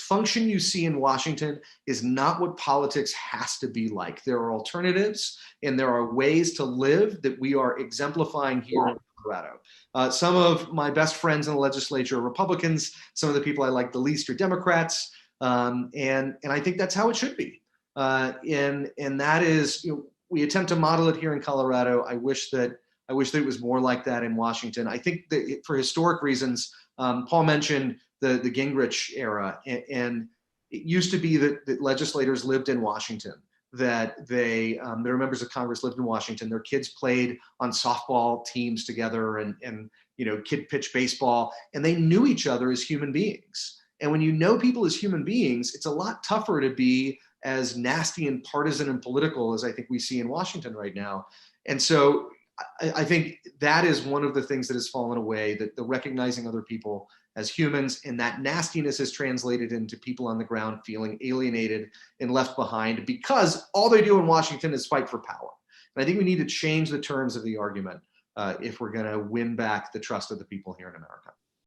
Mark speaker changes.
Speaker 1: dysfunction you see in Washington is not what politics has to be like. There are alternatives, and there are ways to live that we are exemplifying here in Colorado. Some of my best friends in the legislature are Republicans. Some of the people I like the least are Democrats. And I think that's how it should be. And that is, we attempt to model it here in Colorado. I wish that it was more like that in Washington. I think that for historic reasons, Paul mentioned the Gingrich era, and it used to be that legislators lived in Washington, that their members of Congress lived in Washington. Their kids played on softball teams together, and kid pitch baseball, and they knew each other as human beings. And when you know people as human beings, it's a lot tougher to be as nasty and partisan and political as I think we see in Washington right now. And so I think that is one of the things that has fallen away, that the recognizing other people as humans, and that nastiness is translated into people on the ground feeling alienated and left behind because all they do in Washington is fight for power. And I think we need to change the terms of the argument if we're going to win back the trust of the people here in America.